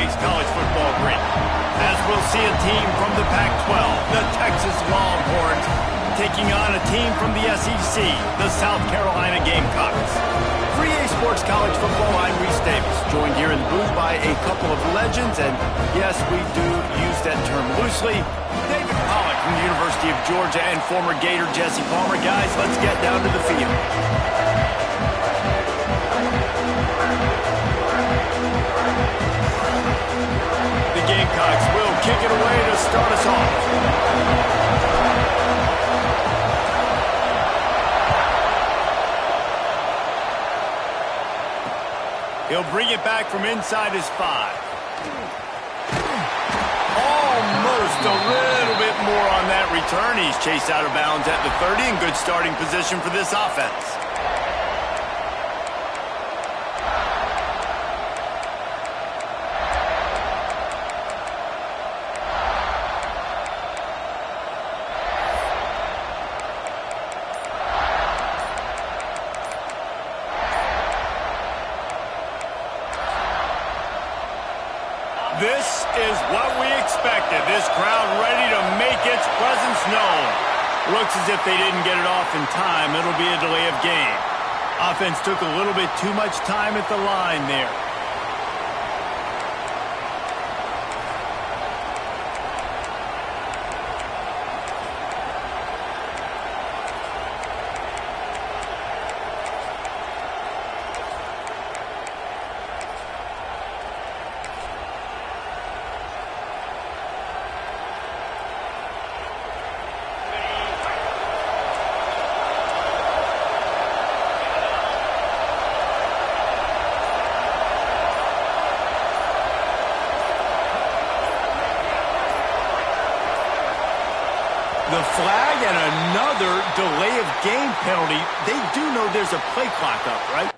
makes college football great. As we'll see a team from the Pac-12, the Texas Longhorns, taking on a team from the SEC, the South Carolina Gamecocks. For EA Sports College Football, I'm Reese Davis, joined here in the booth by a couple of legends, and yes, we do use that term loosely. David Pollock from the University of Georgia and former Gator Jesse Palmer. Guys, let's get down to the field. The Gamecocks will kick it away to start us off. He'll bring it back from inside his 5. Almost a little bit more on that return. He's chased out of bounds at the 30 in good starting position for this offense. This is what we expected. This crowd ready to make its presence known. Looks as if they didn't get it off in time. It'll be a delay of game. Offense took a little bit too much time at the line there. The flag and another delay of game penalty. They do know there's a play clock up, right?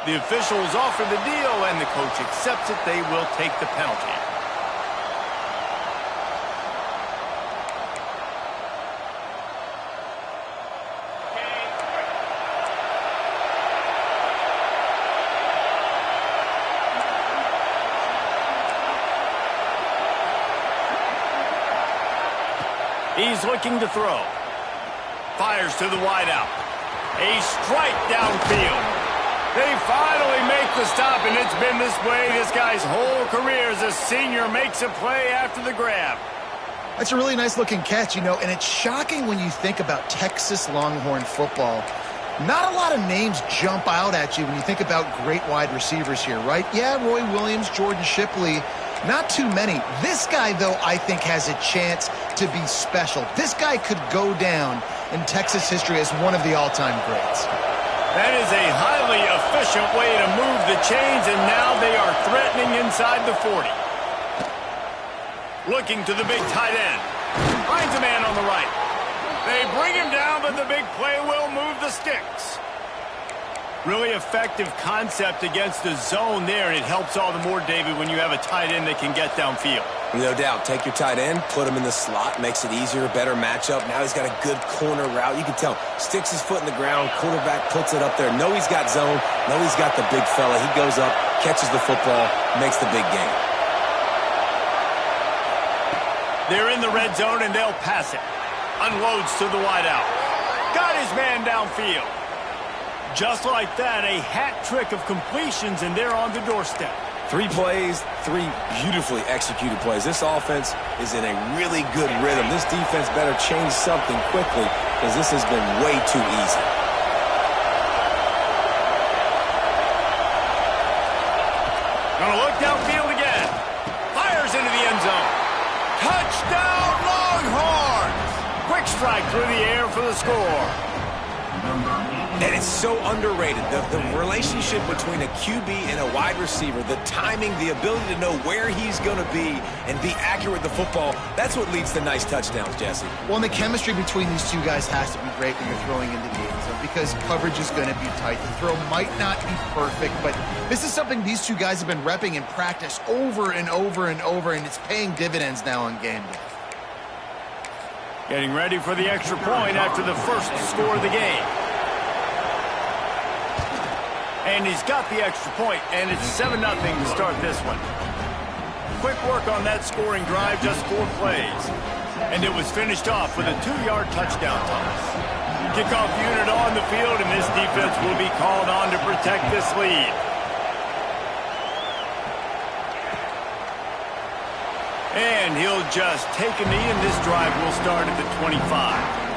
The officials offer the deal, and the coach accepts it. They will take the penalty. He's looking to throw. Fires to the wideout. A strike downfield. They finally make the stop, and it's been this way this guy's whole career as a senior. Makes a play after the grab. That's a really nice-looking catch, you know, and it's shocking when you think about Texas Longhorn football. Not a lot of names jump out at you when you think about great wide receivers here, right? Yeah, Roy Williams, Jordan Shipley, not too many. This guy, though, I think has a chance to be special. This guy could go down in Texas history as one of the all-time greats. That is a highly efficient way to move the chains, and now they are threatening inside the 40. Looking to the big tight end. Finds a man on the right. They bring him down, but the big play will move the sticks. Really effective concept against the zone there, and it helps all the more, David, when you have a tight end that can get downfield. No doubt. Take your tight end, put him in the slot, makes it easier, better matchup. Now he's got a good corner route. You can tell. Sticks his foot in the ground, quarterback puts it up there. Know he's got zone, know he's got the big fella. He goes up, catches the football, makes the big game. They're in the red zone, and they'll pass it. Unloads to the wideout. Got his man downfield. Just like that, a hat trick of completions, and they're on the doorstep. 3 plays, 3 beautifully executed plays. This offense is in a really good rhythm. This defense better change something quickly because this has been way too easy. Gonna look downfield again. Fires into the end zone. Touchdown, Longhorns! Quick strike through the air for the score. And it's so underrated, the relationship between a QB and a wide receiver, the timing, the ability to know where he's going to be and be accurate with the football, that's what leads to nice touchdowns, Jesse. Well, and the chemistry between these two guys has to be great when you're throwing into the end zone because coverage is going to be tight. The throw might not be perfect, but this is something these two guys have been repping in practice over and over and over, and it's paying dividends now on game day. Getting ready for the extra point after the first score of the game. And he's got the extra point, and it's 7-0 to start this one. Quick work on that scoring drive, just 4 plays. And it was finished off with a 2-yard touchdown toss. Kickoff unit on the field, and this defense will be called on to protect this lead. And he'll just take a knee, and this drive will start at the 25.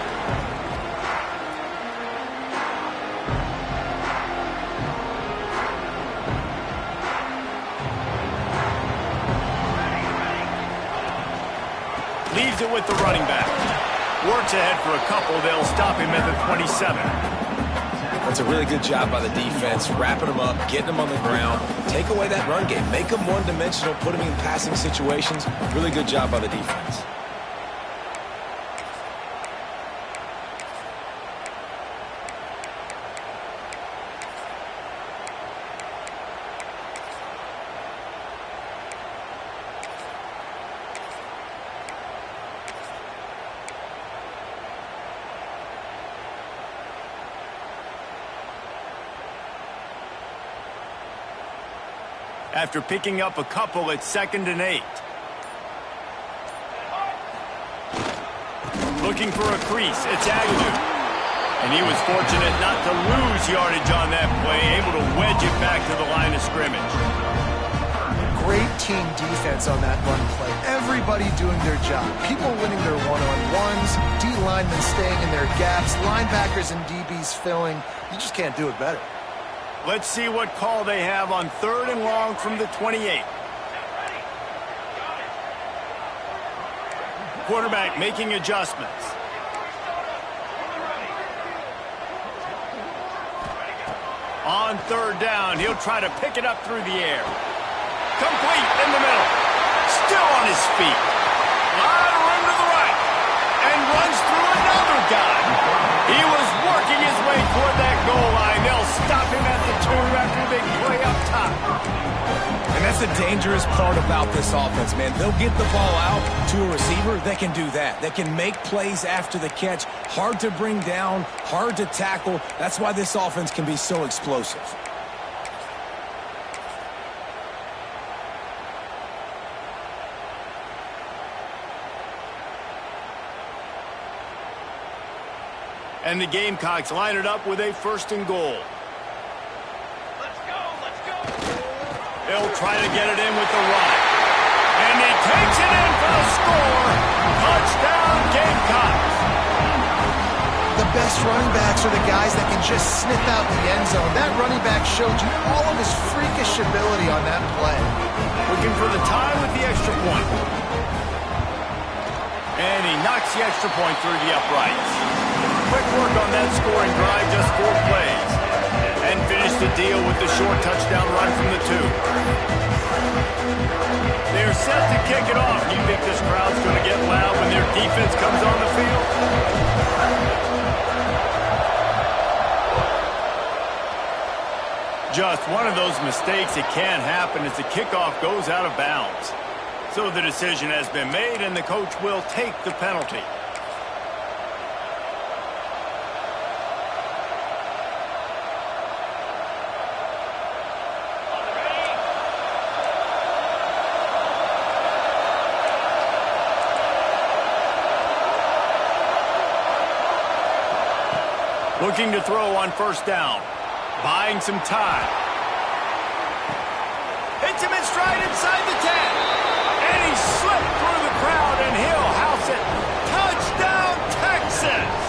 Leaves it with the running back. Works ahead for a couple. They'll stop him at the 27. That's a really good job by the defense, wrapping them up, getting them on the ground. Take away that run game. Make them one-dimensional, put them in passing situations. Really good job by the defense. After picking up a couple at 2nd and 8. Looking for a crease. It's Agnew. And he was fortunate not to lose yardage on that play, able to wedge it back to the line of scrimmage. Great team defense on that run play. Everybody doing their job. People winning their one-on-ones, D linemen staying in their gaps, linebackers and DBs filling. You just can't do it better. Let's see what call they have on 3rd and long from the 28. Quarterback making adjustments. On 3rd down, he'll try to pick it up through the air. Complete in the middle. Still on his feet. Lot of room to the right. And runs through another guy. He was working his way toward that goal line. They'll stop him at the 2 after a big play up top. And that's the dangerous part about this offense, man. They'll get the ball out to a receiver. They can do that. They can make plays after the catch. Hard to bring down, hard to tackle. That's why this offense can be so explosive. And the Gamecocks line it up with a 1st and goal. Let's go, let's go. They'll try to get it in with the run. And he takes it in for the score. Touchdown, Gamecocks. The best running backs are the guys that can just sniff out the end zone. That running back showed you all of his freakish ability on that play. Looking for the tie with the extra point. And he knocks the extra point through the uprights. Quick work on that scoring drive, just 4 plays. And finish the deal with the short touchdown run from the 2. They're set to kick it off. Do you think this crowd's going to get loud when their defense comes on the field? Just one of those mistakes that can happen as the kickoff goes out of bounds. So the decision has been made, and the coach will take the penalty. Looking to throw on 1st down. Buying some time. Hits him in stride inside the 10. And he slipped through the crowd, and he'll house it. Touchdown, Texas!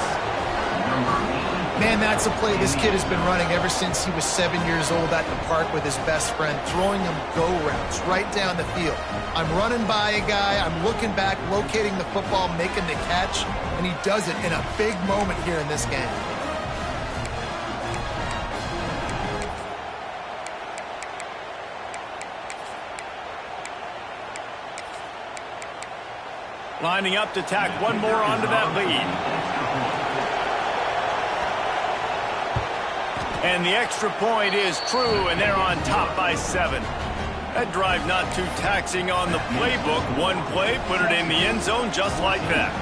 Man, that's a play this kid has been running ever since he was 7 years old at the park with his best friend, throwing him go routes right down the field. I'm running by a guy, I'm looking back, locating the football, making the catch. and he does it in a big moment here in this game. Lining up to tack one more onto that lead. And the extra point is true, and they're on top by 7. That drive not too taxing on the playbook. One play, put it in the end zone just like that.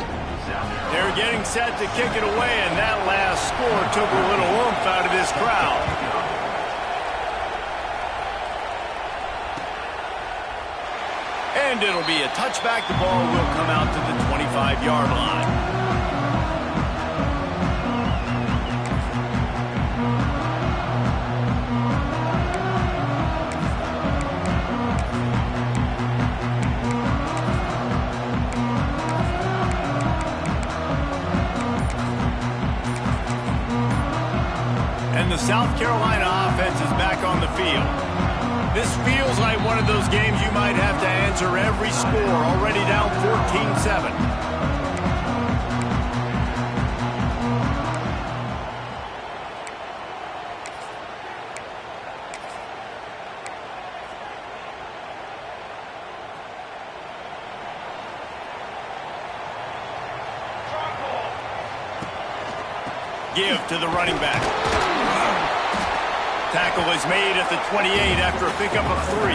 They're getting set to kick it away, and that last score took a little oomph out of this crowd. And it'll be a touchback. The ball will come out to the 25-yard line. And the South Carolina offense is back on the field. This feels like one of those games you might have to answer every score, already down 14-7. Give to the running back. Tackle is made at the 28 after a pickup of 3.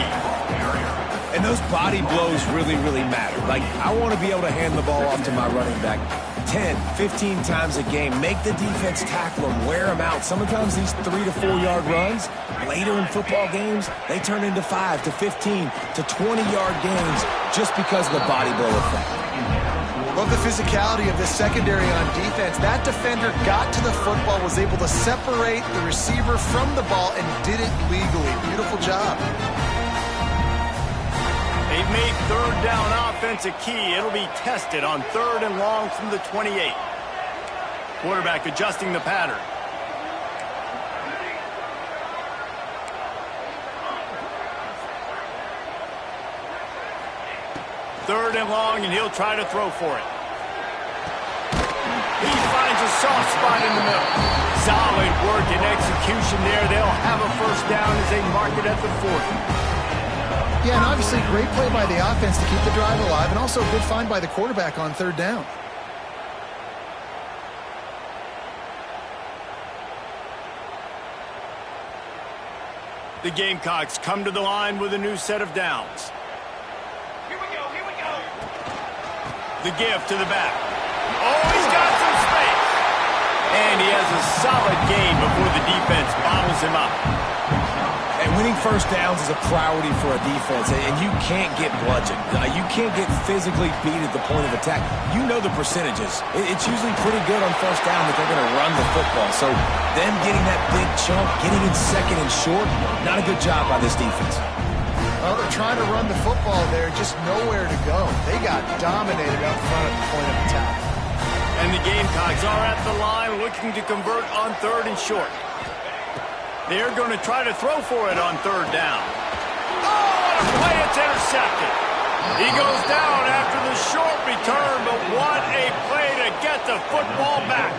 And those body blows really, really matter. Like, I want to be able to hand the ball off to my running back 10, 15 times a game. Make the defense tackle them, wear them out. Sometimes these 3 to 4 yard runs, later in football games, they turn into 5 to 15 to 20 yard games just because of the body blow effect. Love the physicality of this secondary on defense. That defender got to the football, was able to separate the receiver from the ball, and did it legally. Beautiful job. They've made third down offense a key. It'll be tested on 3rd and long from the 28. Quarterback adjusting the pattern. Third and long, and he'll try to throw for it. He finds a soft spot in the middle. Solid work and execution there. They'll have a first down as they mark it at the 40. Yeah, and obviously great play by the offense to keep the drive alive, and also a good find by the quarterback on 3rd down. The Gamecocks come to the line with a new set of downs. The give to the back. Oh, he's got some space. And he has a solid gain before the defense bottles him up. And winning first downs is a priority for a defense, and you can't get bludgeoned. You can't get physically beat at the point of attack. You know the percentages. It's usually pretty good on first down that they're going to run the football. So them getting that big chunk, getting in second and short, not a good job by this defense. Well, they're trying to run the football there, just nowhere to go. They got dominated up front at the point of attack. And the Gamecocks are at the line looking to convert on 3rd and short. They're going to try to throw for it on 3rd down. Oh, what a play! It's intercepted. He goes down after the short return, but what a play to get the football back.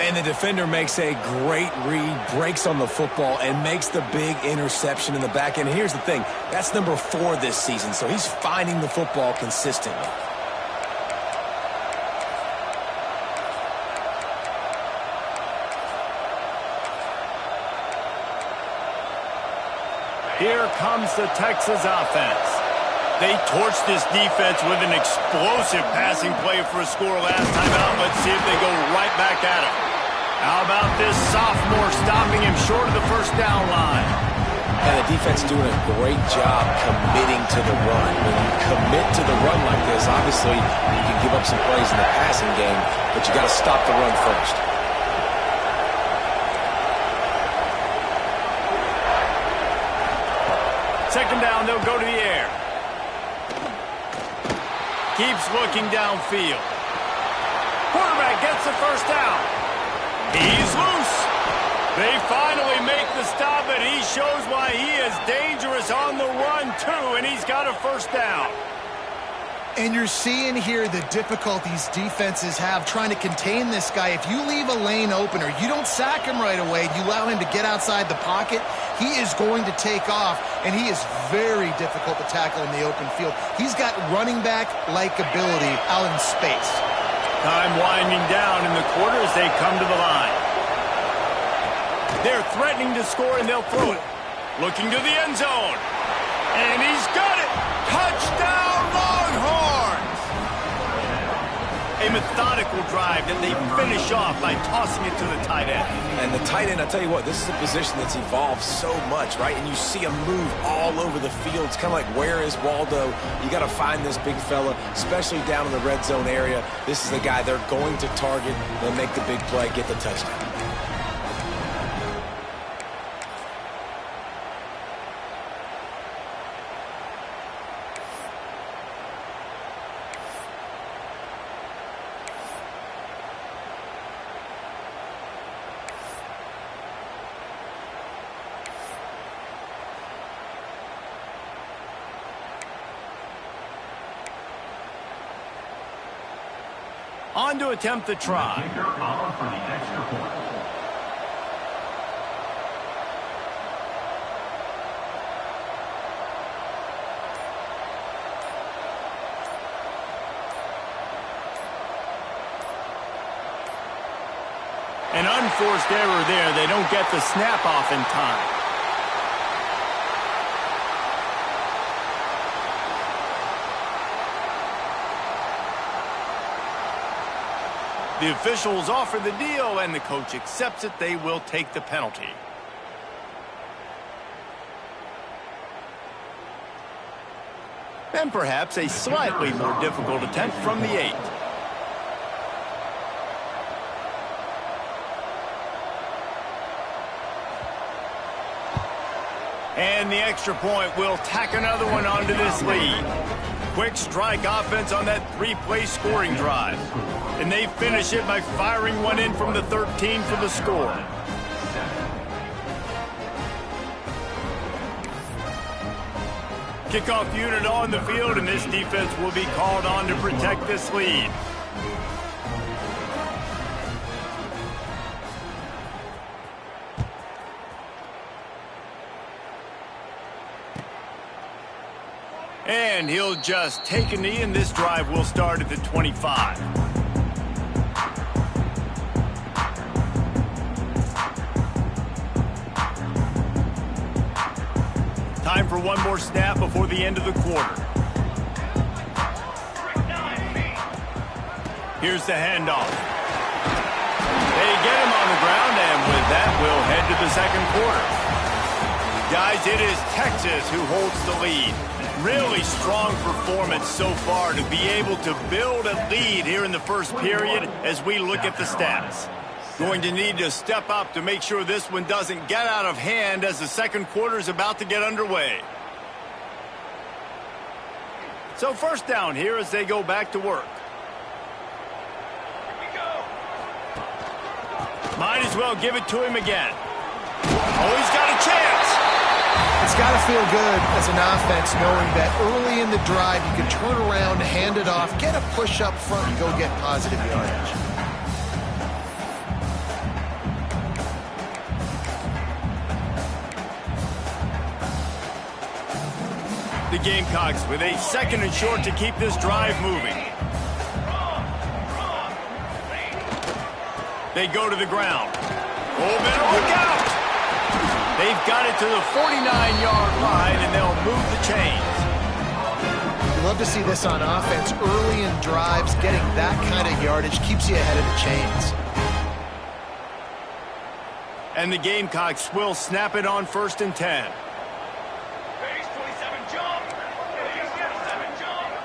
And the defender makes a great read, breaks on the football, and makes the big interception in the back end. Here's the thing. That's number 4 this season, so he's finding the football consistently. Here comes the Texas offense. They torched this defense with an explosive passing play for a score last time out. Let's see if they go right back at him. How about this sophomore stopping him short of the first down line? And the defense doing a great job committing to the run. When you commit to the run like this, obviously you can give up some plays in the passing game, but you got to stop the run first. Second down, they'll go to the air. Keeps looking downfield. Quarterback gets the first down. He's loose. They finally make the stop, and he shows why he is dangerous on the run, too, and he's got a first down. And you're seeing here the difficulties defenses have trying to contain this guy. If you leave a lane open or you don't sack him right away, you allow him to get outside the pocket, he is going to take off, and he is very difficult to tackle in the open field. He's got running back-like ability out in space. Time winding down in the quarter as they come to the line. They're threatening to score, and they'll throw it. Looking to the end zone. And he's got it! Touchdown, Longhorns! A methodical drive that they finish off by tossing it to the tight end. And the tight end, I tell you what, this is a position that's evolved so much, right? And you see him move all over the field. It's kind of like, where is Waldo? You got to find this big fella, especially down in the red zone area. This is the guy they're going to target. They'll make the big play, get the touchdown. On to attempt the try. For the extra point. An unforced error there. They don't get the snap off in time. The officials offer the deal, and the coach accepts it. They will take the penalty. And perhaps a slightly more difficult attempt from the 8. And the extra point will tack another one onto this lead. Quick strike offense on that 3-play scoring drive. And they finish it by firing one in from the 13 for the score. Kickoff unit on the field, and this defense will be called on to protect this lead. And he'll just take a knee, and this drive will start at the 25. Time for one more snap before the end of the quarter. Here's the handoff. They get him on the ground, and with that, we'll head to the second quarter. Guys, it is Texas who holds the lead. Really strong performance so far to be able to build a lead here in the first period as we look at the stats. Going to need to step up to make sure this one doesn't get out of hand as the second quarter is about to get underway. So first down here as they go back to work. Here we go. Might as well give it to him again. Oh, he's got a chance. It's got to feel good as an offense knowing that early in the drive you can turn around, hand it off, get a push up front, and go get positive yardage. The Gamecocks with a second and short to keep this drive moving. They go to the ground. Oh, better look out! They've got it to the 49-yard line, and they'll move the chains. You love to see this on offense. Early in drives, getting that kind of yardage keeps you ahead of the chains. And the Gamecocks will snap it on 1st and 10. Phase 27 jump. Phase 27 jump.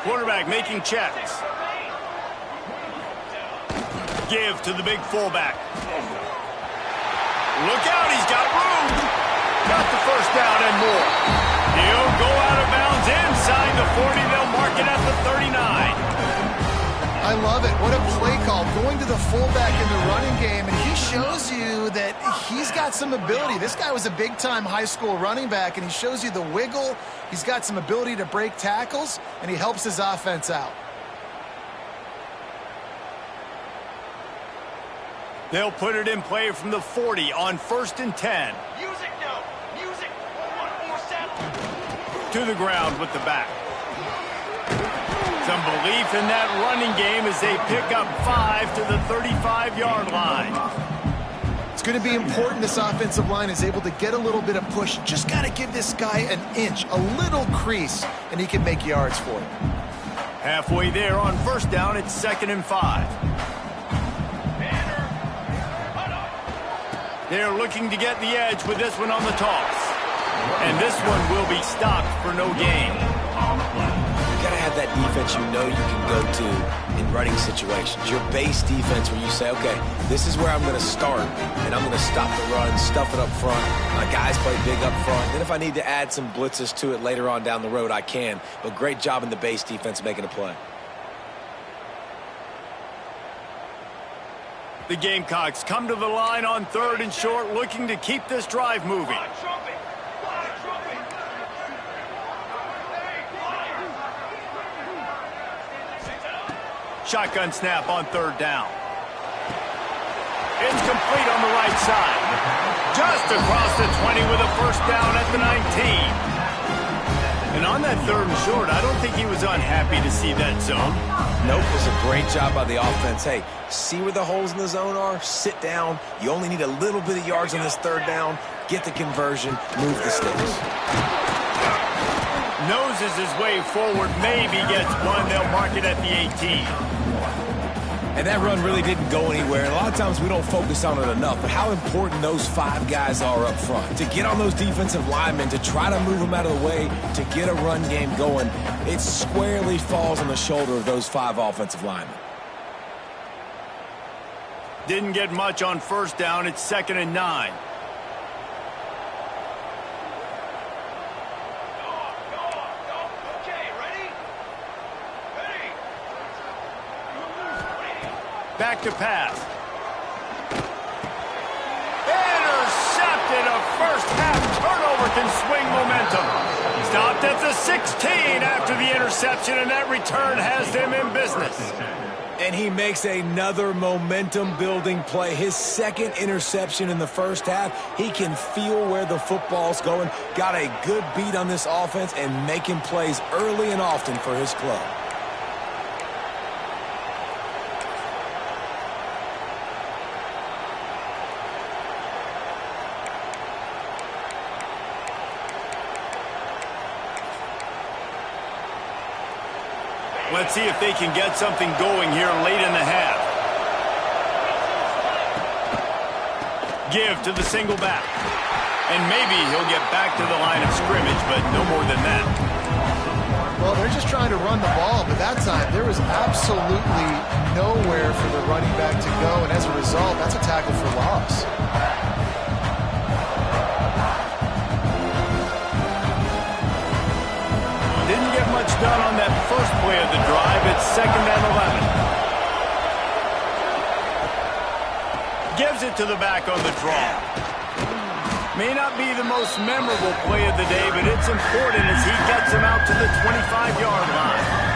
Quarterback making checks. Give to the big fullback. Look out, he's got room. Got the first down and more. He'll go out of bounds inside the 40. They'll mark it at the 39. I I love it. What a play call. Going to the fullback in the running game, and he shows you that he's got some ability. This guy was a big-time high school running back, and he shows you the wiggle. He's got some ability to break tackles, and he helps his offense out. They'll put it in play from the 40 on 1st and 10. Music now. Music. 1 more set. To the ground with the back. Some belief in that running game as they pick up 5 to the 35-yard line. It's going to be important this offensive line is able to get a little bit of push. Just got to give this guy an inch, a little crease, and he can make yards for it. Halfway there on 1st down, it's 2nd and 5. They're looking to get the edge with this one on the toss. And this one will be stopped for no gain. You gotta have that defense you know you can go to in running situations. Your base defense where you say, okay, this is where I'm gonna start, and I'm gonna stop the run, stuff it up front. My guys play big up front. Then if I need to add some blitzes to it later on down the road, I can. But great job in the base defense making a play. The Gamecocks come to the line on 3rd and short, looking to keep this drive moving. Shotgun snap on 3rd down. It's complete on the right side. Just across the 20 with a 1st down at the 19. And on that 3rd and short, I don't think he was unhappy to see that zone. Nope, it was a great job by the offense. Hey, see where the holes in the zone are? Sit down. You only need a little bit of yards on this 3rd down. Get the conversion. Move the sticks. Noses his way forward. Maybe gets one. They'll mark it at the 18. And that run really didn't go anywhere. And a lot of times we don't focus on it enough, but how important those 5 guys are up front. To get on those defensive linemen, to try to move them out of the way, to get a run game going, it squarely falls on the shoulder of those 5 offensive linemen. Didn't get much on 1st down. It's 2nd and 9. Back to pass. Intercepted. A first-half turnover can swing momentum. Stopped at the 16 after the interception, and that return has them in business. And he makes another momentum-building play. His 2nd interception in the 1st half. He can feel where the football's going. Got a good beat on this offense and making plays early and often for his club. Let's see if they can get something going here late in the half. Give to the single back. And maybe he'll get back to the line of scrimmage, but no more than that. Well, they're just trying to run the ball, but that time there was absolutely nowhere for the running back to go, and as a result, that's a tackle for loss. Didn't get much done on that first play of the drive. It's 2nd and 11. Gives it to the back on the draw. May not be the most memorable play of the day, but it's important as he gets him out to the 25-yard line.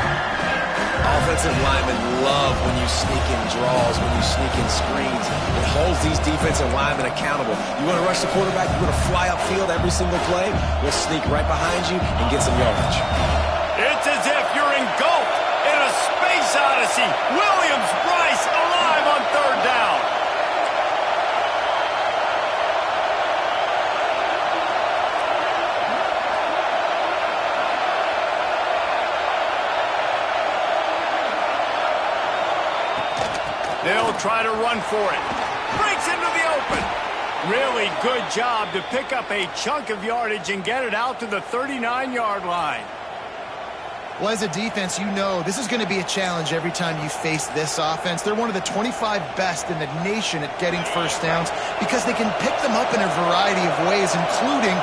Offensive linemen love when you sneak in draws, when you sneak in screens. It holds these defensive linemen accountable. You want to rush the quarterback, you want to fly upfield every single play, we'll sneak right behind you and get some yardage. It's as if you're engulfed in a space odyssey. Williams-Brice alive on 3rd down. They'll try to run for it. Breaks into the open. Really good job to pick up a chunk of yardage and get it out to the 39-yard line. Well, as a defense, you know this is going to be a challenge every time you face this offense. They're one of the 25 best in the nation at getting 1st downs because they can pick them up in a variety of ways, including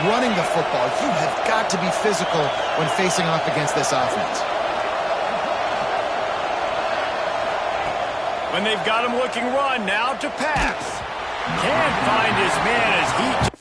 running the football. You have got to be physical when facing off against this offense. When they've got him looking run, now to pass. Can't find his man as he...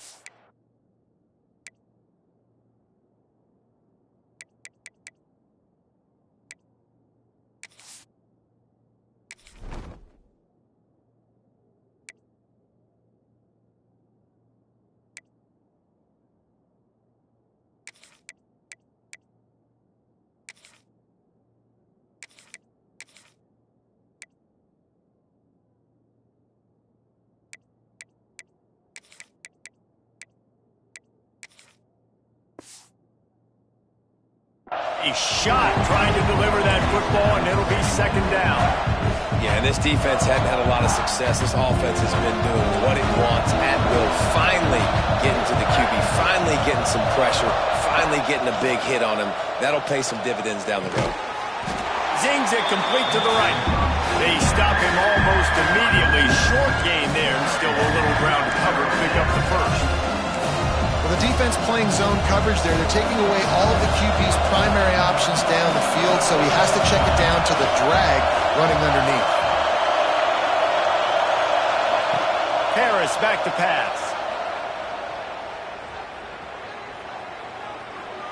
A shot trying to deliver that football, and it'll be second down. Yeah, and this defense hadn't had a lot of success. This offense has been doing what it wants at will. Finally getting to the QB, finally getting some pressure, finally getting a big hit on him. That'll pay some dividends down the road. Zings it complete to the right. They stop him almost immediately. Short gain there, and still a little ground to cover to pick up the first. Well, the defense playing zone coverage there. They're taking away all of the QB's primary options down the field, so he has to check it down to the drag running underneath. Harris back to pass.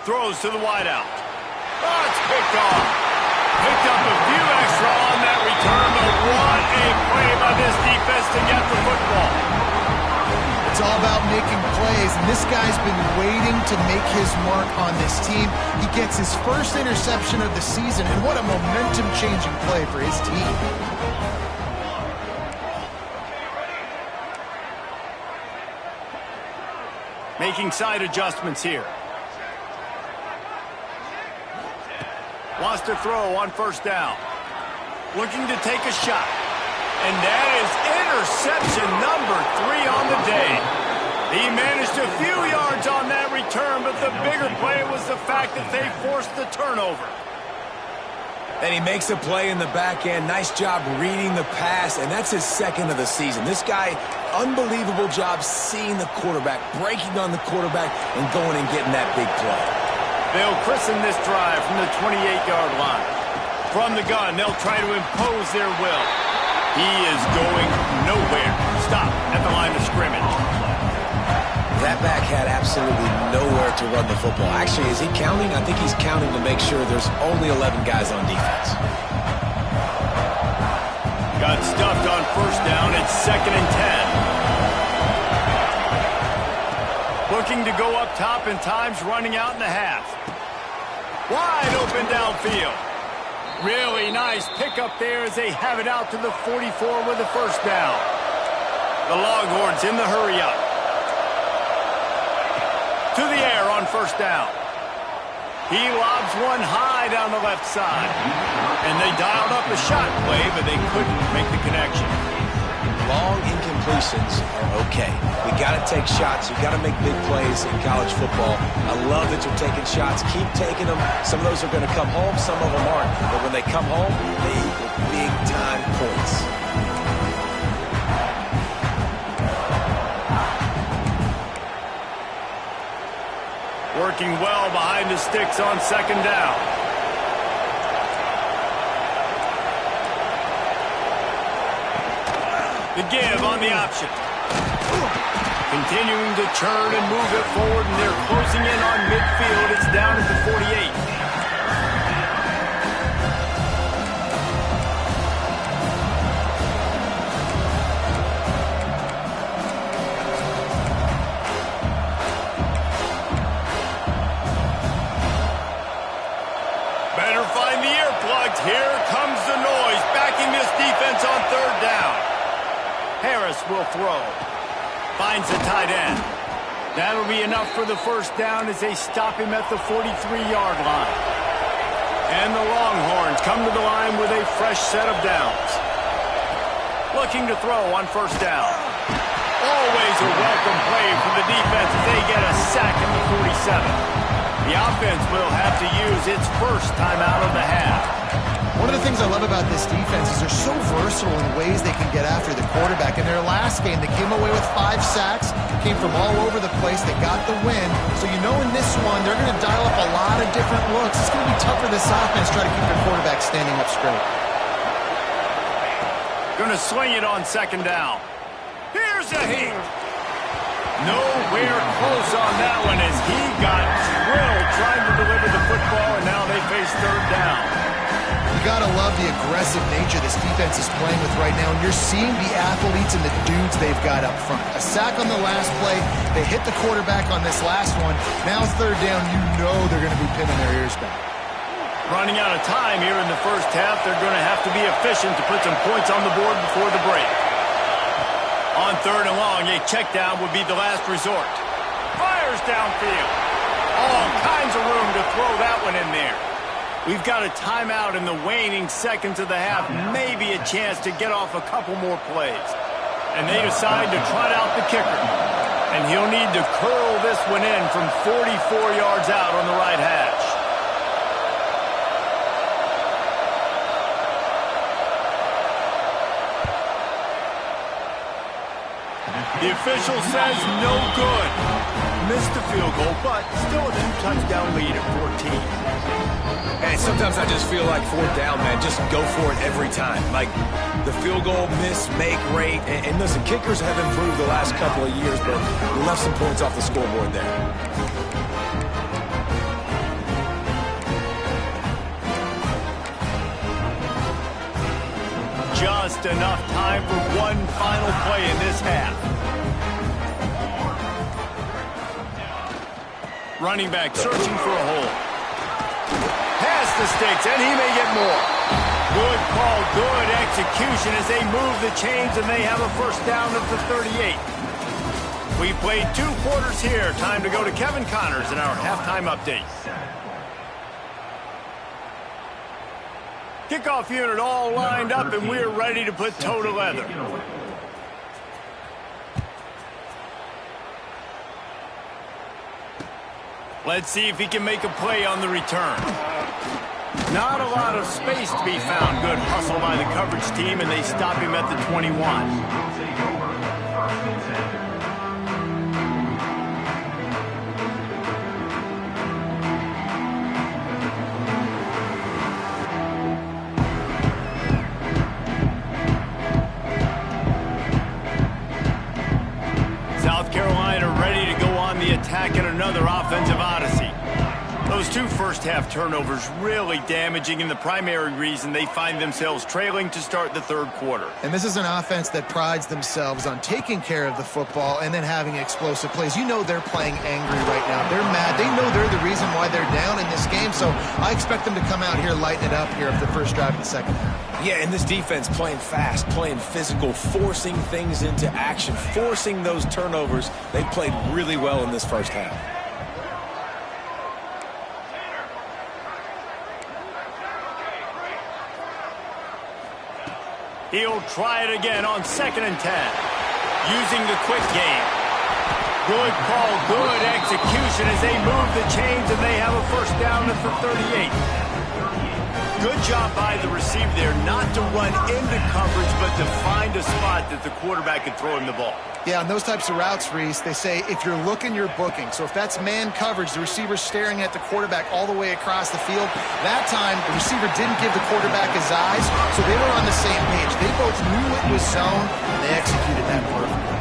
Throws to the wideout. Oh, it's picked off. Picked up a few extra on that return, but what a play by this defense to get the football. It's all about making plays, and this guy's been waiting to make his mark on this team. He gets his first interception of the season, and what a momentum-changing play for his team. Making side adjustments here. Wants to throw on first down. Looking to take a shot. And that is interception number 3 on the day. He managed a few yards on that return, but the bigger play was the fact that they forced the turnover. And he makes a play in the back end. Nice job reading the pass, and that's his second of the season. This guy, unbelievable job seeing the quarterback, breaking on the quarterback, and going and getting that big play. They'll christen this drive from the 28-yard line. From the gun, they'll try to impose their will. He is going nowhere. Stop at the line of scrimmage. That back had absolutely nowhere to run the football. Actually, is he counting? I think he's counting to make sure there's only 11 guys on defense. Got stuffed on first down. It's 2nd and 10. Looking to go up top, and time's running out in the half. Wide open downfield. Really nice pickup there as they have it out to the 44 with a first down. The Longhorns in the hurry up. To the air on first down. He lobs one high down the left side. And they dialed up a shot play, but they couldn't make the connection. Long incompletions are okay. We got to take shots. You got to make big plays in college football. I love that you're taking shots. Keep taking them. Some of those are going to come home. Some of them aren't. But when they come home, they equal big-time points. Working well behind the sticks on second down. The give on the option. Continuing to churn and move it forward, and they're closing in on midfield. It's down at the 48. Better find the earplugs. Here comes the noise, backing this defense on third down. Harris will throw. Finds the tight end. That'll be enough for the first down as they stop him at the 43-yard line. And the Longhorns come to the line with a fresh set of downs. Looking to throw on first down. Always a welcome play for the defense as they get a sack at the 47. The offense will have to use its first timeout of the half. One of the things I love about this defense is they're so versatile in ways they can get after the quarterback. In their last game, they came away with 5 sacks, came from all over the place. They got the win. So you know in this one, they're going to dial up a lot of different looks. It's going to be tough for this offense to try to keep their quarterback standing up straight. Going to sling it on second down. Here's a heat. Nowhere close on that one as he got drilled trying to deliver the football, and now they face third down. You got to love the aggressive nature this defense is playing with right now, and you're seeing the athletes and the dudes they've got up front. A sack on the last play. They hit the quarterback on this last one. Now it's third down. You know they're going to be pinning their ears back. Running out of time here in the first half. They're going to have to be efficient to put some points on the board before the break. On third and long, a check down would be the last resort. Fires downfield. All kinds of room to throw that one in there. We've got a timeout in the waning seconds of the half. Maybe a chance to get off a couple more plays. And they decide to trot out the kicker. And he'll need to curl this one in from 44 yards out on the right hash. The official says no good. Missed the field goal, but still a two-touchdown lead at 14. And sometimes I just feel like fourth down, man, just go for it every time. Like the field goal miss-make rate. And listen, kickers have improved the last couple of years, but we left some points off the scoreboard there. Just enough time for one final play in this half. Running back searching for a hole. Past the sticks, and he may get more. Good call, good execution as they move the chains, and they have a first down at the 38. We played 2 quarters here. Time to go to Kevin Connors in our halftime update. Kickoff unit all lined up, and we're ready to put toe to leather. Let's see if he can make a play on the return. Not a lot of space to be found. Good hustle by the coverage team, and they stop him at the 21. Attack in another offensive odyssey. Those 2 first-half turnovers really damaging, and the primary reason they find themselves trailing to start the third quarter. And this is an offense that prides themselves on taking care of the football and then having explosive plays. You know they're playing angry right now. They're mad. They know they're the reason why they're down in this game, so I expect them to come out here, lighten it up here of the first drive of the second half. Yeah, and this defense playing fast, playing physical, forcing things into action, forcing those turnovers. They played really well in this first half. He'll try it again on 2nd and 10. Using the quick game. Good call, good execution as they move the chains, and they have a first down at the 38. Good job by the receiver there not to run into coverage, but to find a spot that the quarterback could throw him the ball. Yeah, on those types of routes, Reese, they say if you're looking, you're booking. So if that's man coverage, the receiver's staring at the quarterback all the way across the field. That time, the receiver didn't give the quarterback his eyes, so they were on the same page. They both knew it was zone, and they executed that perfectly.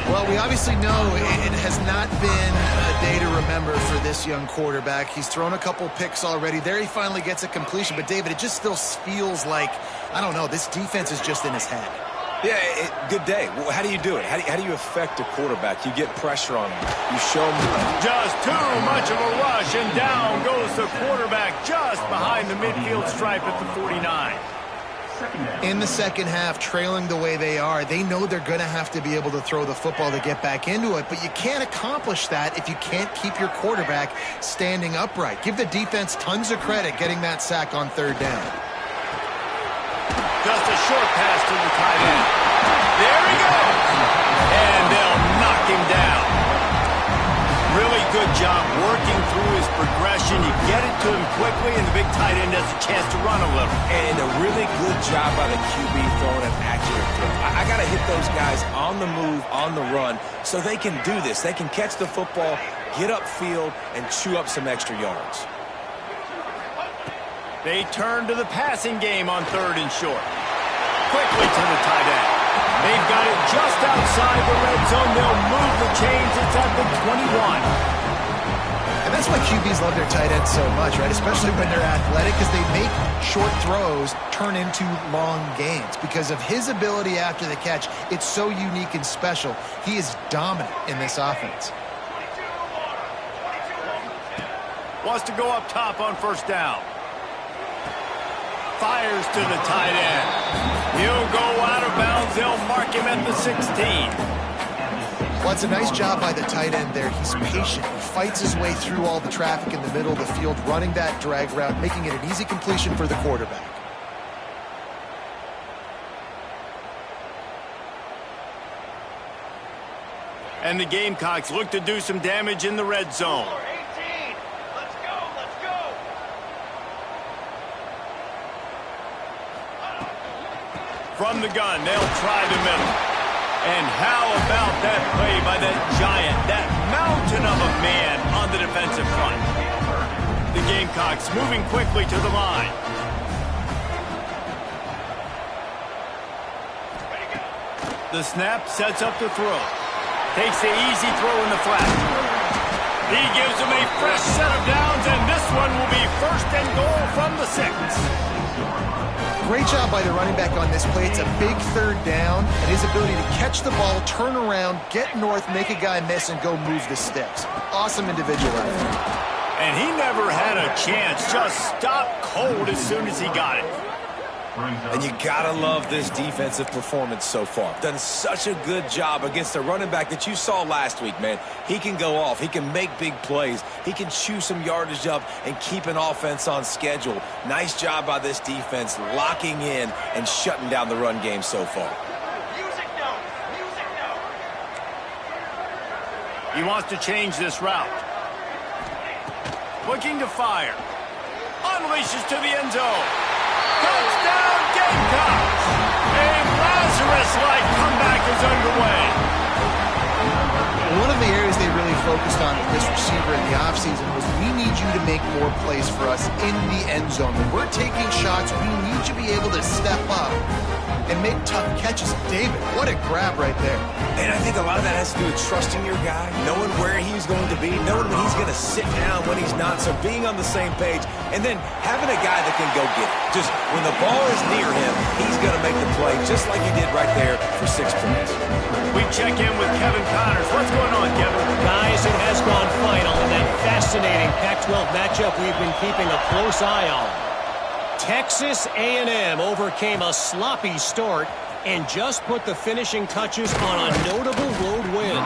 Well, we obviously know it has not been a day to remember for this young quarterback. He's thrown a couple picks already. There he finally gets a completion. But, David, it just still feels like, I don't know, this defense is just in his head. Yeah, good day. Well, how do you do it? How do you affect a quarterback? You get pressure on him. You show him. Just too much of a rush, and down goes the quarterback just behind the midfield stripe at the 49. In the second half, trailing the way they are, they know they're going to have to be able to throw the football to get back into it, but you can't accomplish that if you can't keep your quarterback standing upright. Give the defense tons of credit getting that sack on 3rd down. Just a short pass to the tight end. There he goes! And they'll knock him down. Really good job working through his progression. You get it to him quickly, and the big tight end has a chance to run a little. And a really good job by the QB throwing an accurate throw. I got to hit those guys on the move, on the run, so they can do this. They can catch the football, get upfield, and chew up some extra yards. They turn to the passing game on 3rd and short. quickly to the tight end. They've got it just outside the red zone. They'll move the chains. It's at the 21. And that's why QBs love their tight ends so much, right? Especially when they're athletic, because they make short throws turn into long gains. Because of his ability after the catch, it's so unique and special. He is dominant in this offense. Wants to go up top on first down. Fires to the tight end. He'll go out of bounds. They'll mark him at the 16. Well, it's a nice job by the tight end there. He's patient. He fights his way through all the traffic in the middle of the field, running that drag route, making it an easy completion for the quarterback. And the Gamecocks look to do some damage in the red zone. 18. Let's go. Let's go. From the gun, they'll try the middle. And how about that play by that giant, that mountain of a man on the defensive front? The Gamecocks moving quickly to the line. The snap sets up the throw. Takes the easy throw in the flat. He gives him a fresh set of downs, and this one will be first and goal from the 6. Great job by the running back on this play. It's a big third down, and his ability to catch the ball, turn around, get north, make a guy miss, and go move the sticks. Awesome individual effort. And he never had a chance. Just stopped cold as soon as he got it. And you gotta love this defensive performance so far. Done such a good job against a running back that you saw last week, man. He can go off. He can make big plays. He can chew some yardage up and keep an offense on schedule. Nice job by this defense locking in and shutting down the run game so far. Music note. Music note. He wants to change this route. Looking to fire. Unleashes to the end zone. Touchdown, Gamecocks! A Lazarus-like comeback is underway. One of the areas they really focused on with this receiver in the offseason was, we need you to make more plays for us in the end zone. When we're taking shots, we need you to be able to step up and make tough catches. David, what a grab right there. And I think a lot of that has to do with trusting your guy, knowing where he's going to be, knowing when he's going to sit down, when he's not, so being on the same page, and then having a guy that can go get it. Just when the ball is near him, he's going to make the play, just like he did right there for 6 points. We check in with Kevin Connors. What's going on, Kevin? Guys, it has gone final in that fascinating Pac-12 matchup we've been keeping a close eye on. Texas A&M overcame a sloppy start and just put the finishing touches on a notable road win.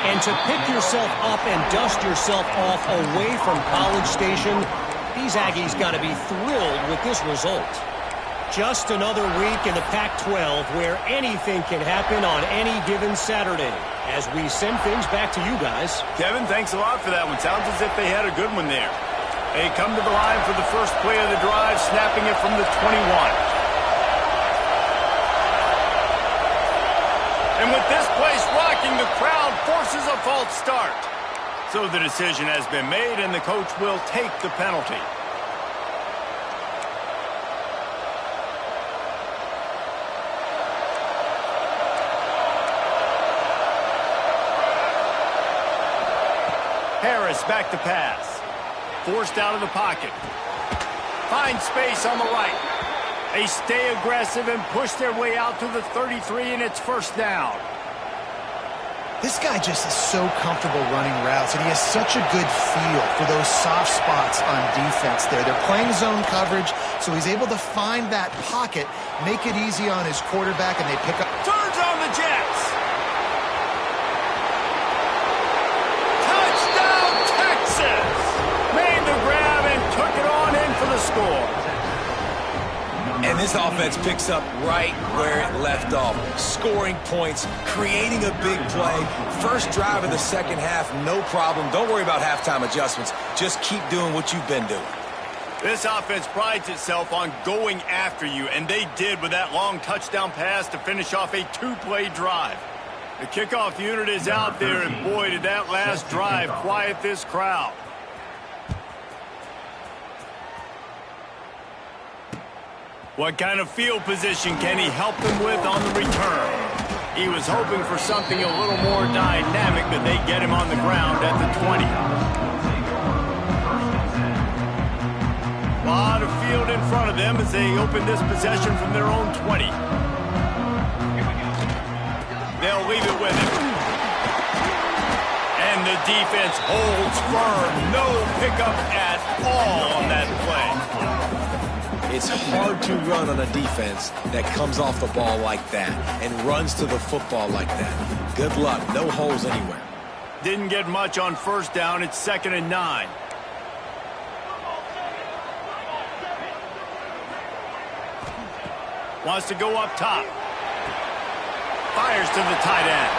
And to pick yourself up and dust yourself off away from College Station, these Aggies got to be thrilled with this result. Just another week in the Pac-12 where anything can happen on any given Saturday. As we send things back to you guys. Kevin, thanks a lot for that one. Sounds as if they had a good one there. They come to the line for the first play of the drive, snapping it from the 21. And with this place rocking, the crowd forces a false start. So the decision has been made, and the coach will take the penalty. Harris back to pass. Forced out of the pocket. Finds space on the right. They stay aggressive and push their way out to the 33, and it's first down. This guy just is so comfortable running routes, and he has such a good feel for those soft spots on defense there. They're playing zone coverage, so he's able to find that pocket, make it easy on his quarterback, and they pick up. Turns on the Jets. Touchdown, Texas! Made the grab and took it on in for the score. And this offense picks up right where it left off. Scoring points, creating a big play. First drive of the second half, no problem. Don't worry about halftime adjustments. Just keep doing what you've been doing. This offense prides itself on going after you, and they did with that long touchdown pass to finish off a two-play drive. The kickoff unit is out there, and boy, did that last drive quiet this crowd. What kind of field position can he help them with on the return? He was hoping for something a little more dynamic, but they get him on the ground at the 20. A lot of field in front of them as they open this possession from their own 20. They'll leave it with him. And the defense holds firm. No pickup at all on that play. It's hard to run on a defense that comes off the ball like that and runs to the football like that. Good luck. No holes anywhere. Didn't get much on first down. It's 2nd and 9. Wants to go up top. Fires to the tight end.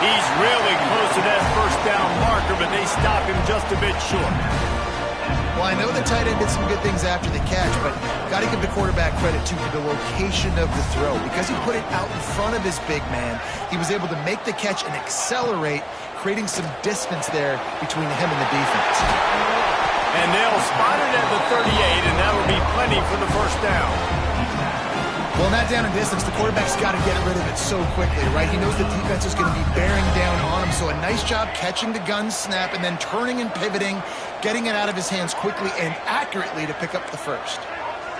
He's really close to that first down marker, but they stop him just a bit short. Well, I know the tight end did some good things after the catch, but got to give the quarterback credit, too, for the location of the throw. Because he put it out in front of his big man, he was able to make the catch and accelerate, creating some distance there between him and the defense. And they'll spot it at the 38, and that'll be plenty for the first down. Well, not down in distance, the quarterback's got to get rid of it so quickly, right? He knows the defense is going to be bearing down on him, so a nice job catching the gun snap and then turning and pivoting, getting it out of his hands quickly and accurately to pick up the first.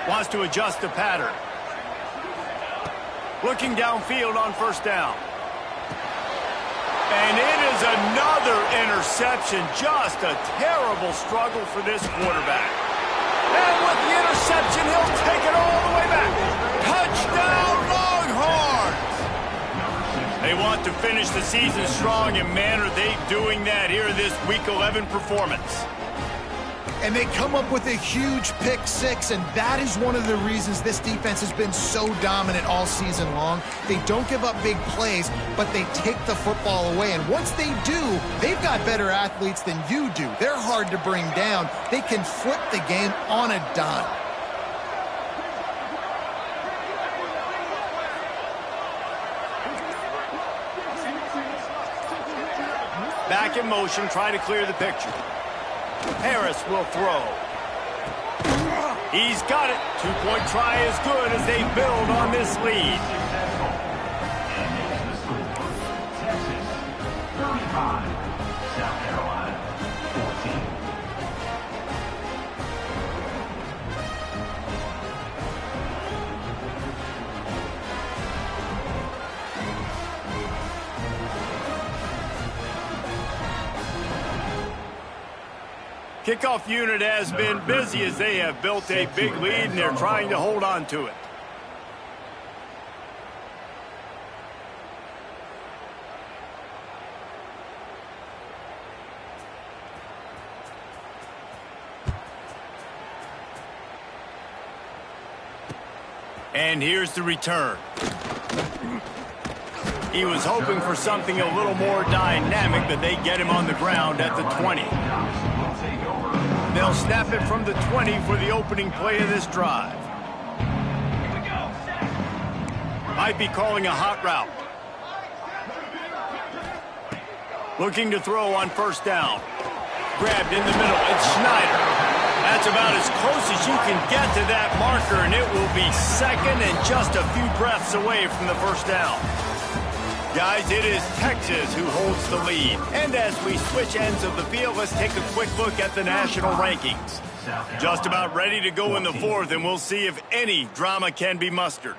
Wants to adjust the pattern. Looking downfield on first down. And it is another interception. Just a terrible struggle for this quarterback. And with the interception, he'll take it all the way back. Touchdown, Longhorns! They want to finish the season strong, and man, are they doing that here in this Week 11 performance. And they come up with a huge pick six, and that is one of the reasons this defense has been so dominant all season long. They don't give up big plays, but they take the football away. And once they do, they've got better athletes than you do. They're hard to bring down. They can flip the game on a dime. Back in motion, try to clear the picture. Harris will throw. He's got it. Two-point try is good as they build on this lead. Texas 35, South Carolina 14. Kickoff unit has been busy as they have built a big lead, and they're trying to hold on to it. And here's the return. He was hoping for something a little more dynamic, but they get him on the ground at the 20. They'll snap it from the 20 for the opening play of this drive. Might be calling a hot route. Looking to throw on first down. Grabbed in the middle. It's Schneider. That's about as close as you can get to that marker, and it will be second and just a few breaths away from the first down. Guys, it is Texas who holds the lead. And as we switch ends of the field, let's take a quick look at the national rankings. Just about ready to go in the fourth, and we'll see if any drama can be mustered.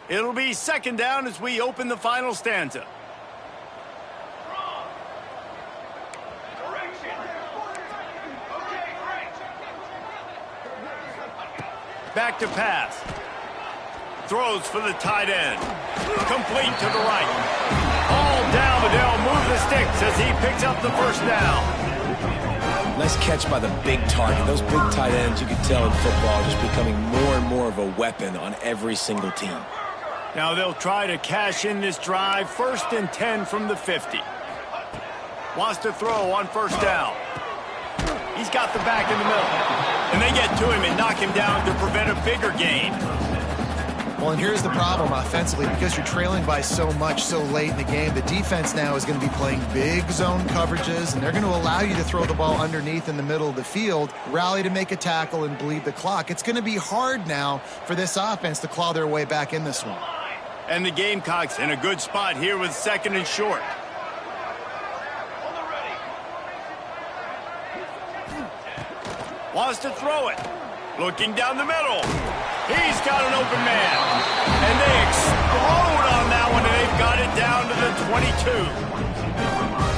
It'll be second down as we open the final stanza. Back to pass. Throws for the tight end. Complete to the right. All down, but they'll move the sticks as he picks up the first down. Nice catch by the big target. Those big tight ends, you can tell in football, just becoming more and more of a weapon on every single team. Now they'll try to cash in this drive. 1st and 10 from the 50. Wants to throw on first down. He's got the back in the middle. And they get to him and knock him down to prevent a bigger gain. Well, and here's the problem offensively. Because you're trailing by so much so late in the game, the defense now is going to be playing big zone coverages, and they're going to allow you to throw the ball underneath in the middle of the field, rally to make a tackle, and bleed the clock. It's going to be hard now for this offense to claw their way back in this one. And the Gamecocks in a good spot here with 2nd and short. Wants to throw it. Looking down the middle. He's got an open man. And they explode on that one, and they've got it down to the 22.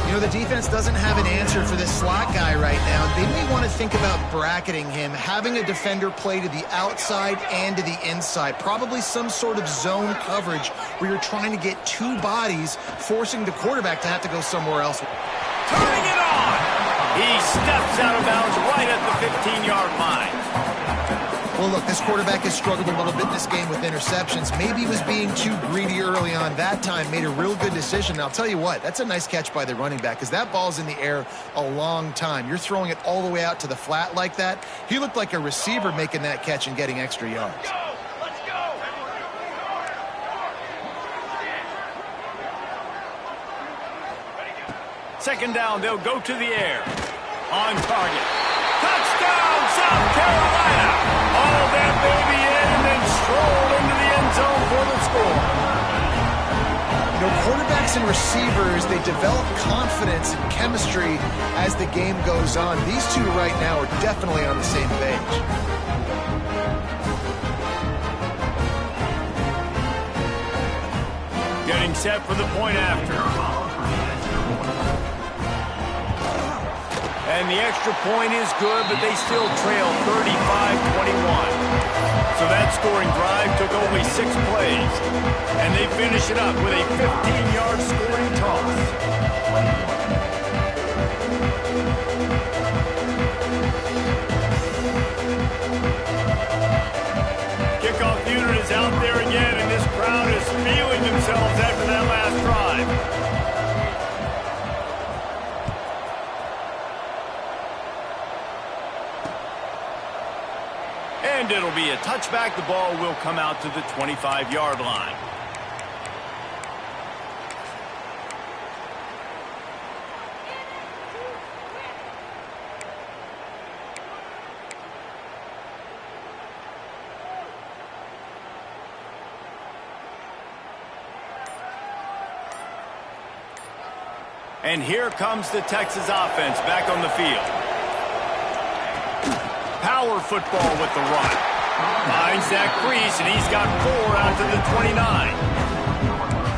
You know, the defense doesn't have an answer for this slot guy right now. They may want to think about bracketing him, having a defender play to the outside and to the inside. Probably some sort of zone coverage where you're trying to get 2 bodies, forcing the quarterback to have to go somewhere else. Turning it on. He steps out of bounds right at the 15-yard line. Well, look, this quarterback has struggled a little bit this game with interceptions. Maybe he was being too greedy early on. That time made a real good decision. And I'll tell you what, that's a nice catch by the running back because that ball's in the air a long time. You're throwing it all the way out to the flat like that. He looked like a receiver making that catch and getting extra yards. Let's go! 2nd down, they'll go to the air. On target. Touchdown, South Carolina! All that baby in and then stroll into the end zone for the score. You know, quarterbacks and receivers, they develop confidence and chemistry as the game goes on. These two right now are definitely on the same page. Getting set for the point after. And the extra point is good, but they still trail 35-21. So that scoring drive took only 6 plays. And they finish it up with a 15-yard scoring toss. Kickoff unit is out there again, and this crowd is feeling themselves after that last drive. And it'll be a touchback. The ball will come out to the 25-yard line. And here comes the Texas offense back on the field. Power football with the run. Finds that crease, and he's got 4 out to the 29.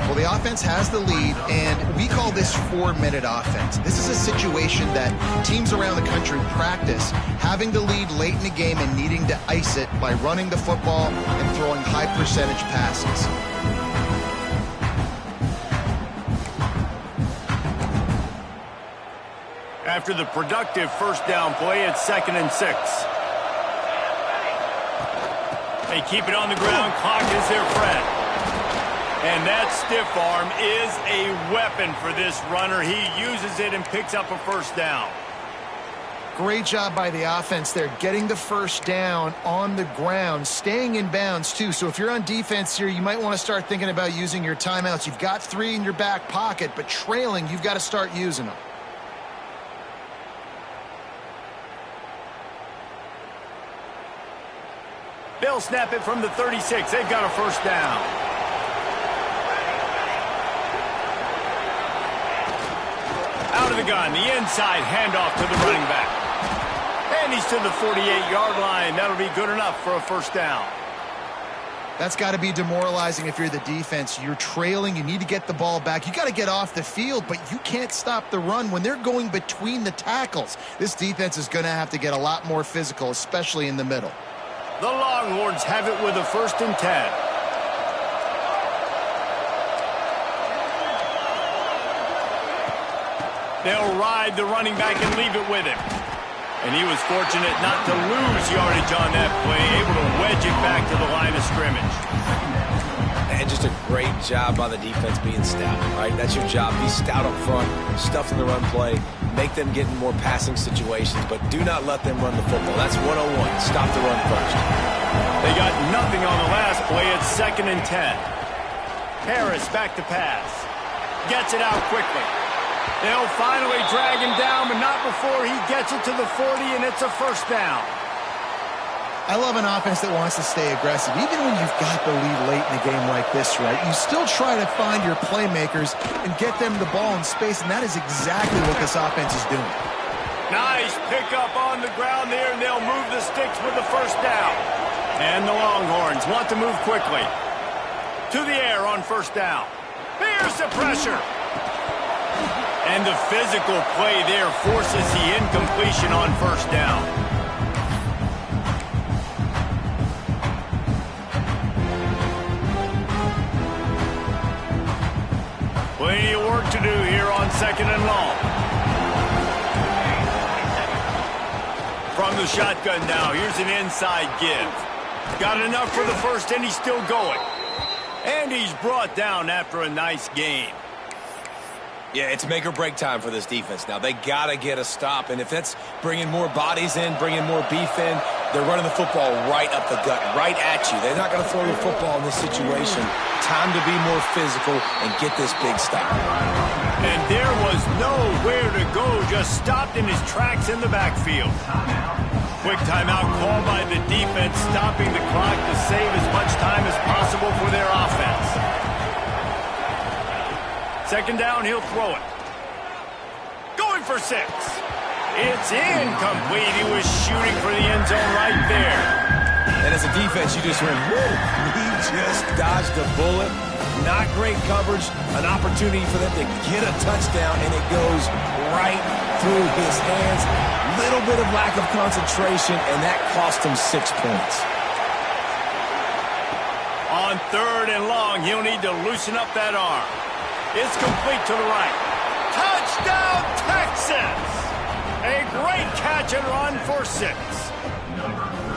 Well, the offense has the lead, and we call this 4-minute offense. This is a situation that teams around the country practice, having the lead late in the game and needing to ice it by running the football and throwing high-percentage passes. After the productive first down play, it's 2nd and 6. They keep it on the ground. Clock is their friend. And that stiff arm is a weapon for this runner. He uses it and picks up a first down. Great job by the offense there, getting the first down on the ground, staying in bounds too. So if you're on defense here, you might want to start thinking about using your timeouts. You've got 3 in your back pocket, but trailing, you've got to start using them. They'll snap it from the 36. They've got a first down. Out of the gun, the inside handoff to the running back. And he's to the 48-yard line. That'll be good enough for a first down. That's got to be demoralizing if you're the defense. You're trailing. You need to get the ball back. You got to get off the field, but you can't stop the run when they're going between the tackles. This defense is going to have to get a lot more physical, especially in the middle. The Longhorns have it with a 1st and 10. They'll ride the running back and leave it with him. And he was fortunate not to lose yardage on that play, able to wedge it back to the line of scrimmage. And just a great job by the defense being stout, right? That's your job. Be stout up front, stuff in the run play, make them get in more passing situations, but do not let them run the football. That's 101. Stop the run first. They got nothing on the last play. It's 2nd and 10. Harris back to pass. Gets it out quickly. They'll finally drag him down, but not before he gets it to the 40, and it's a first down. I love an offense that wants to stay aggressive. Even when you've got the lead late in a game like this, right, you still try to find your playmakers and get them the ball in space, and that is exactly what this offense is doing. Nice pickup on the ground there, and they'll move the sticks with the first down. And the Longhorns want to move quickly. To the air on first down. Here's the pressure. And the physical play there forces the incompletion on first down. Plenty of work to do here on 2nd and long. From the shotgun now, here's an inside give. Got enough for the first, and he's still going. And he's brought down after a nice game. Yeah, it's make or break time for this defense now. They got to get a stop, and if that's bringing more bodies in, bringing more beef in, they're running the football right up the gut, right at you. They're not going to throw the football in this situation. Time to be more physical and get this big stop. And there was nowhere to go, just stopped in his tracks in the backfield. Quick timeout called by the defense, stopping the clock to save as much time as possible for their offense. 2nd down, he'll throw it. Going for 6. It's incomplete. He was shooting for the end zone right there. And as a defense, you just went, whoa, he just dodged a bullet. Not great coverage. An opportunity for them to get a touchdown, and it goes right through his hands. Little bit of lack of concentration, and that cost him 6 points. On 3rd and long, he'll need to loosen up that arm. It's complete to the right. Touchdown, Texas! A great catch and run for 6.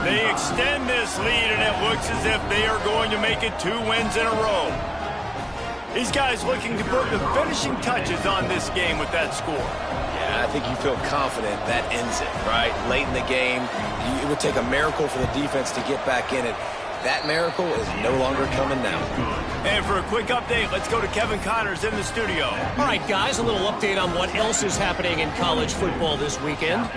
They extend this lead, and it looks as if they are going to make it 2 wins in a row. These guys looking to put the finishing touches on this game with that score. Yeah, I think you feel confident that ends it, right? Late in the game, it would take a miracle for the defense to get back in it. That miracle is no longer coming now. And for a quick update, let's go to Kevin Connors in the studio. All right, guys, a little update on what else is happening in college football this weekend.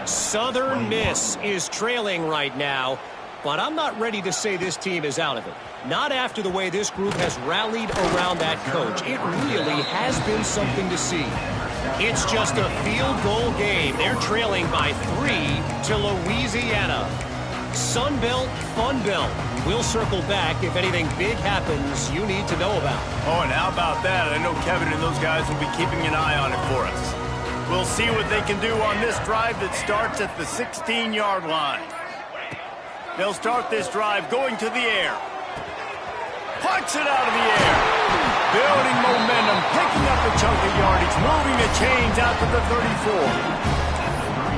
Southern Miss is trailing right now, but I'm not ready to say this team is out of it. Not after the way this group has rallied around that coach. It really has been something to see. It's just a field goal game. They're trailing by 3 to Louisiana. Sun Belt, Fun Belt. We'll circle back if anything big happens you need to know about. Oh, and how about that? I know Kevin and those guys will be keeping an eye on it for us. We'll see what they can do on this drive that starts at the 16-yard line. They'll start this drive going to the air. Punts it out of the air. Building momentum, picking up a chunk of yardage, moving the chains out to the 34.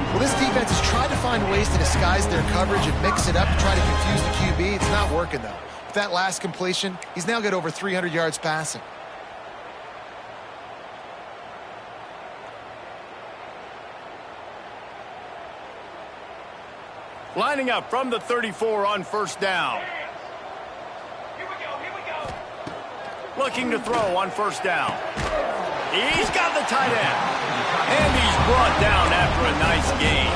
Well, this defense has tried to find ways to disguise their coverage and mix it up to try to confuse the QB. It's not working, though. With that last completion, he's now got over 300 yards passing. Lining up from the 34 on first down. Here we go. Looking to throw on first down. He's got the tight end. And he's brought down after a nice gain.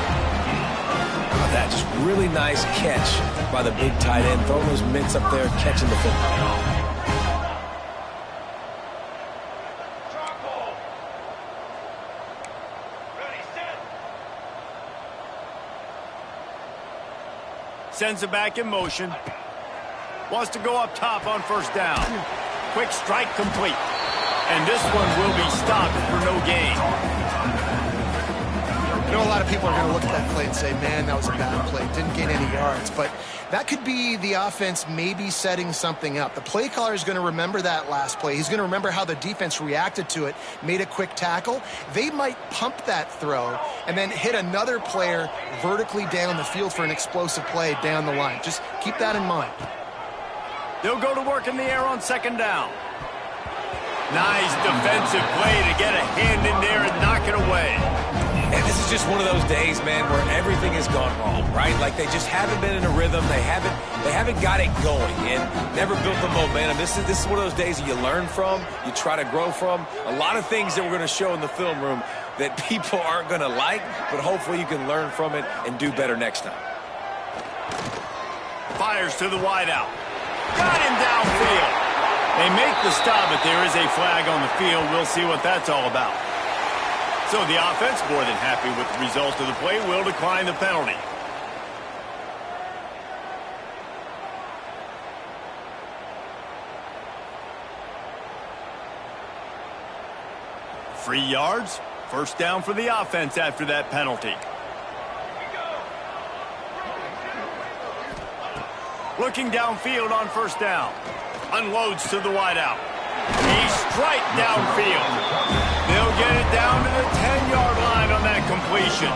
That just really nice catch by the big tight end. Throwing those mitts up there, catching the football. Drop ball. Ready, set. Sends it back in motion. Wants to go up top on first down. Quick strike complete. And this one will be stopped for no gain. I know a lot of people are going to look at that play and say, man, that was a bad play. Didn't gain any yards. But that could be the offense maybe setting something up. The play caller is going to remember that last play. He's going to remember how the defense reacted to it, made a quick tackle. They might pump that throw and then hit another player vertically down the field for an explosive play down the line. Just keep that in mind. They'll go to work in the air on second down. Nice defensive play to get a hand in there and knock it away. And this is just one of those days, man, where everything has gone wrong, right? Like they just haven't been in a rhythm. They haven't got it going and never built the momentum. This is one of those days that you learn from, you try to grow from. A lot of things that we're going to show in the film room that people aren't going to like, but hopefully you can learn from it and do better next time. Fires to the wideout. Got him downfield. They make the stop, but there is a flag on the field. We'll see what that's all about. So the offense, more than happy with the result of the play, will decline the penalty. Free yards. First down for the offense after that penalty. Looking downfield on first down. Unloads to the wideout. A strike downfield. They'll get it down to the 10-yard line on that completion.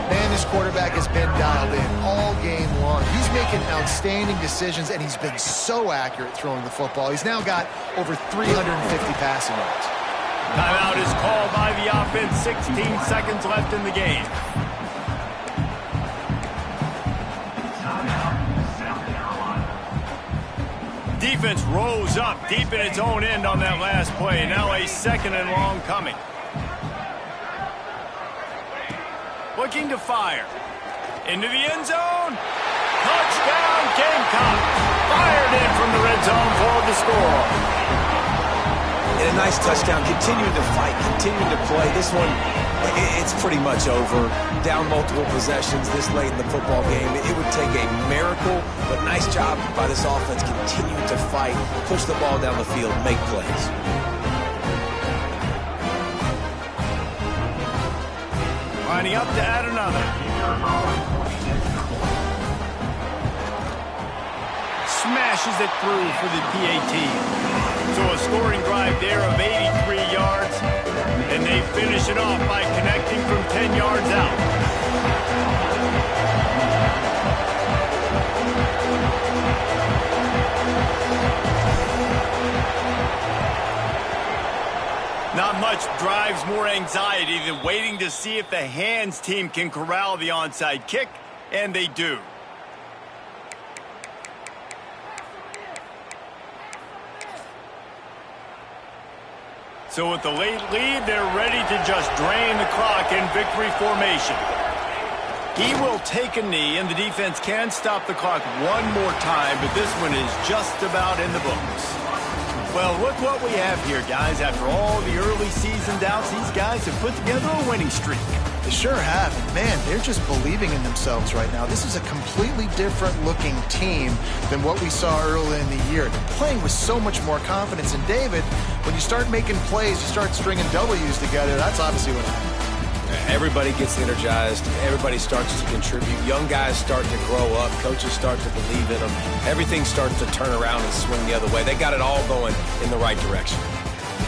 Man, this quarterback has been dialed in all game long. He's making outstanding decisions, and he's been so accurate throwing the football. He's now got over 350 passing yards. Timeout is called by the offense. 16 seconds left in the game. Defense rose up deep in its own end on that last play. Now a second and long coming. Looking to fire. Into the end zone. Touchdown, Gamecock. Fired in from the red zone for the score. And a nice touchdown. Continuing to fight, continuing to play. This one, it's pretty much over. Down multiple possessions this late in the football game. It would take a miracle, but nice job by this offense continuing to fight, push the ball down the field, make plays. Lining up to add another. Smashes it through for the PAT. So a scoring drive there of 83 yards, and they finish it off by connecting from 10 yards out. Not much drives more anxiety than waiting to see if the hands team can corral the onside kick, and they do. So with the late lead, they're ready to just drain the clock in victory formation. He will take a knee, and the defense can stop the clock one more time, but this one is just about in the books. Well, look what we have here, guys. After all the early season doubts, these guys have put together a winning streak. They sure have. And man, they're just believing in themselves right now. This is a completely different looking team than what we saw early in the year. They're playing with so much more confidence. And David, when you start making plays, you start stringing W's together, that's obviously what happens. Everybody gets energized. Everybody starts to contribute. Young guys start to grow up. Coaches start to believe in them. Everything starts to turn around and swing the other way. They got it all going in the right direction.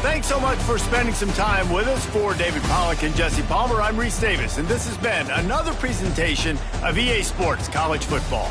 Thanks so much for spending some time with us. For David Pollack and Jesse Palmer, I'm Reese Davis, and this has been another presentation of EA Sports College Football.